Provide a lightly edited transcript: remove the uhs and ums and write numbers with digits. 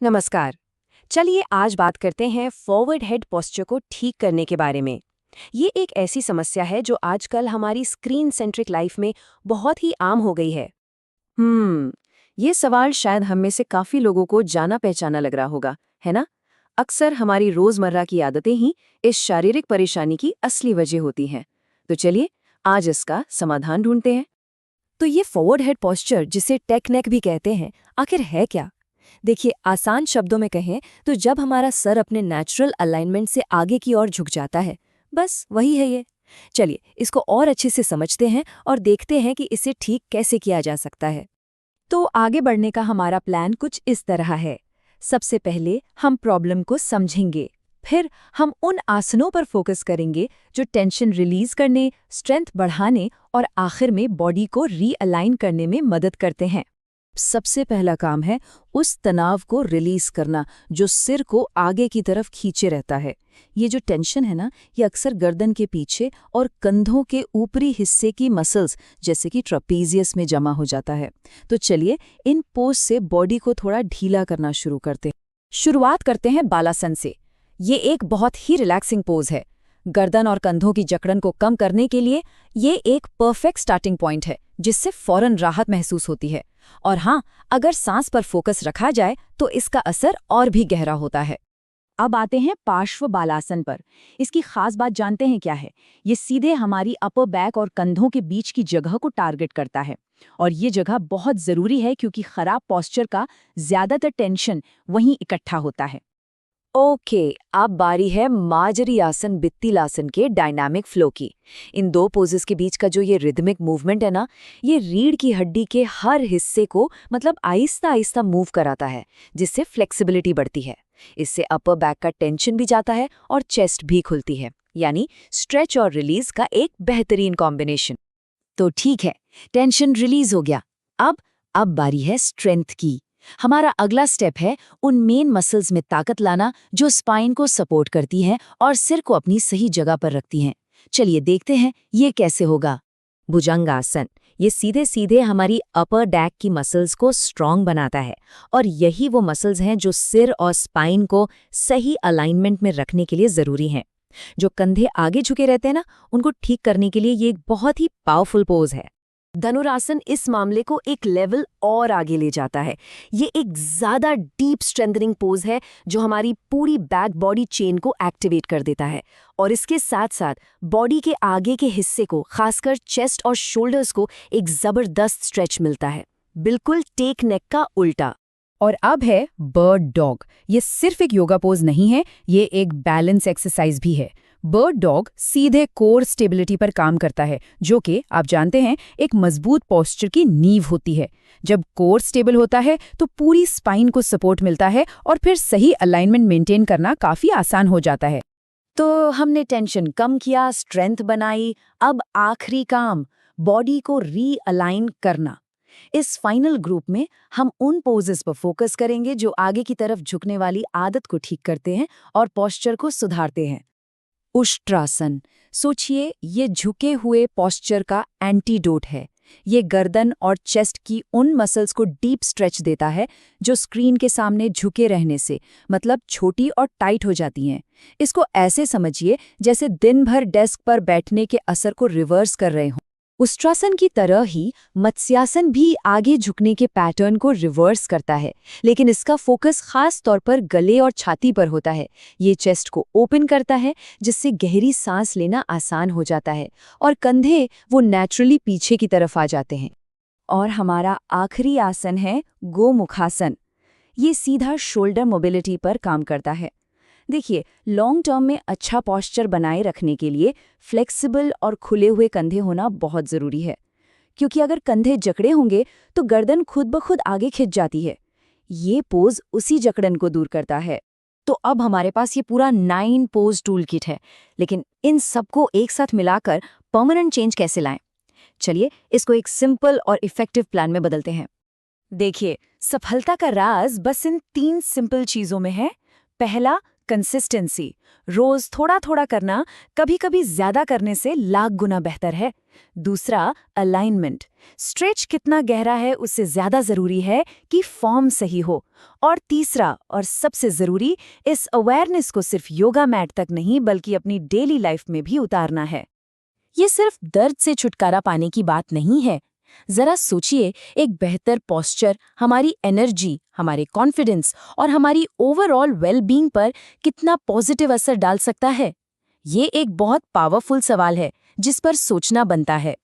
नमस्कार। चलिए आज बात करते हैं फॉरवर्ड हेड पोस्चर को ठीक करने के बारे में। ये एक ऐसी समस्या है जो आजकल हमारी स्क्रीन सेंट्रिक लाइफ में बहुत ही आम हो गई है। ये सवाल शायद हम में से काफी लोगों को जाना पहचाना लग रहा होगा, है ना? अक्सर हमारी रोजमर्रा की आदतें ही इस शारीरिक परेशानी की असली वजह होती हैं। तो चलिए आज इसका समाधान ढूंढते हैं। तो ये फॉरवर्ड हेड पोस्चर, जिसे टेक नेक भी कहते हैं, आखिर है क्या? देखिए, आसान शब्दों में कहें तो जब हमारा सर अपने नेचुरल अलाइनमेंट से आगे की ओर झुक जाता है, बस वही है ये। चलिए इसको और अच्छे से समझते हैं और देखते हैं कि इसे ठीक कैसे किया जा सकता है। तो आगे बढ़ने का हमारा प्लान कुछ इस तरह है। सबसे पहले हम प्रॉब्लम को समझेंगे, फिर हम उन आसनों पर फोकस करेंगे जो टेंशन रिलीज करने, स्ट्रेंथ बढ़ाने और आखिर में बॉडी को रीअलाइन करने में मदद करते हैं। सबसे पहला काम है उस तनाव को रिलीज करना जो सिर को आगे की तरफ खींचे रहता है। ये जो टेंशन है ना, ये अक्सर गर्दन के पीछे और कंधों के ऊपरी हिस्से की मसल्स जैसे कि ट्रापेजियस में जमा हो जाता है। तो चलिए इन पोज से बॉडी को थोड़ा ढीला करना शुरू करते हैं। शुरुआत करते हैं बालासन से। ये एक बहुत ही रिलैक्सिंग पोज है। गर्दन और कंधों की जकड़न को कम करने के लिए ये एक परफेक्ट स्टार्टिंग पॉइंट है, जिससे फौरन राहत महसूस होती है। और हाँ, अगर सांस पर फोकस रखा जाए तो इसका असर और भी गहरा होता है। अब आते हैं पार्श्व बालासन पर। इसकी खास बात जानते हैं क्या है? ये सीधे हमारी अपर बैक और कंधों के बीच की जगह को टारगेट करता है। और ये जगह बहुत ज़रूरी है क्योंकि खराब पोस्चर का ज़्यादातर टेंशन वहीं इकट्ठा होता है। ओके, अब बारी है माजरी आसन बित्तिलासन के डायनामिक फ्लो की। इन दो पोजेस के बीच का जो ये रिदमिक मूवमेंट है ना, ये रीढ़ की हड्डी के हर हिस्से को मतलब आहिस्ता आहिस्ता मूव कराता है, जिससे फ्लेक्सिबिलिटी बढ़ती है। इससे अपर बैक का टेंशन भी जाता है और चेस्ट भी खुलती है, यानी स्ट्रेच और रिलीज का एक बेहतरीन कॉम्बिनेशन। तो ठीक है, टेंशन रिलीज हो गया। अब बारी है स्ट्रेंथ की। हमारा अगला स्टेप है उन मेन मसल्स में ताकत लाना जो स्पाइन को सपोर्ट करती हैं और सिर को अपनी सही जगह पर रखती हैं। चलिए देखते हैं ये कैसे होगा। भुजंगासन। ये सीधे सीधे हमारी अपर बैक की मसल्स को स्ट्रॉन्ग बनाता है और यही वो मसल्स हैं जो सिर और स्पाइन को सही अलाइनमेंट में रखने के लिए ज़रूरी हैं। जो कंधे आगे झुके रहते हैं ना, उनको ठीक करने के लिए ये एक बहुत ही पावरफुल पोज है। धनुरासन इस मामले को एक लेवल और आगे ले जाता है। ये एक ज़्यादा डीप स्ट्रेंथनिंग पोज है जो हमारी पूरी बैक बॉडी चेन को एक्टिवेट कर देता है और इसके साथ साथ बॉडी के आगे के हिस्से को, खासकर चेस्ट और शोल्डर्स को एक ज़बरदस्त स्ट्रेच मिलता है, बिल्कुल टेक नेक का उल्टा। और अब है बर्ड डॉग। ये सिर्फ एक योगा पोज नहीं है, ये एक बैलेंस एक्सरसाइज भी है। बर्ड डॉग सीधे कोर स्टेबिलिटी पर काम करता है, जो कि आप जानते हैं एक मजबूत पोस्चर की नींव होती है। जब कोर स्टेबल होता है तो पूरी स्पाइन को सपोर्ट मिलता है और फिर सही अलाइनमेंट मेंटेन करना काफी आसान हो जाता है। तो हमने टेंशन कम किया, स्ट्रेंथ बनाई, अब आखिरी काम बॉडी को रीअलाइन करना। इस फाइनल ग्रुप में हम उन पोजेस पर फोकस करेंगे जो आगे की तरफ झुकने वाली आदत को ठीक करते हैं और पोस्चर को सुधारते हैं। उष्ट्रासन। सोचिए, ये झुके हुए पोस्चर का एंटीडोट है। ये गर्दन और चेस्ट की उन मसल्स को डीप स्ट्रेच देता है जो स्क्रीन के सामने झुके रहने से मतलब छोटी और टाइट हो जाती हैं। इसको ऐसे समझिए जैसे दिन भर डेस्क पर बैठने के असर को रिवर्स कर रहे हों। उष्ट्रासन की तरह ही मत्स्यासन भी आगे झुकने के पैटर्न को रिवर्स करता है, लेकिन इसका फोकस खास तौर पर गले और छाती पर होता है। ये चेस्ट को ओपन करता है जिससे गहरी सांस लेना आसान हो जाता है और कंधे वो नेचुरली पीछे की तरफ आ जाते हैं। और हमारा आखिरी आसन है गोमुखासन। ये सीधा शोल्डर मोबिलिटी पर काम करता है। देखिए, लॉन्ग टर्म में अच्छा पोस्चर बनाए रखने के लिए फ्लेक्सिबल और खुले हुए कंधे होना बहुत ज़रूरी है, क्योंकि अगर कंधे जकड़े होंगे तो गर्दन खुद ब खुद आगे खिंच जाती है। ये पोज उसी जकड़न को दूर करता है। तो अब हमारे पास ये पूरा 9 पोज टूल किट है, लेकिन इन सबको एक साथ मिलाकर परमानेंट चेंज कैसे लाएं? चलिए इसको एक सिंपल और इफेक्टिव प्लान में बदलते हैं। देखिए, सफलता का राज बस इन 3 सिंपल चीज़ों में है। पहला, कंसिस्टेंसी, रोज थोड़ा थोड़ा करना कभी कभी ज्यादा करने से लाख गुना बेहतर है। दूसरा, अलाइनमेंट, स्ट्रेच कितना गहरा है उससे ज्यादा जरूरी है कि फॉर्म सही हो। और तीसरा और सबसे जरूरी, इस अवेयरनेस को सिर्फ योगा मैट तक नहीं बल्कि अपनी डेली लाइफ में भी उतारना है। ये सिर्फ दर्द से छुटकारा पाने की बात नहीं है। जरा सोचिए, एक बेहतर पोस्चर हमारी एनर्जी, हमारे कॉन्फिडेंस और हमारी ओवरऑल वेलबींग पर कितना पॉजिटिव असर डाल सकता है। ये एक बहुत पावरफुल सवाल है जिस पर सोचना बनता है।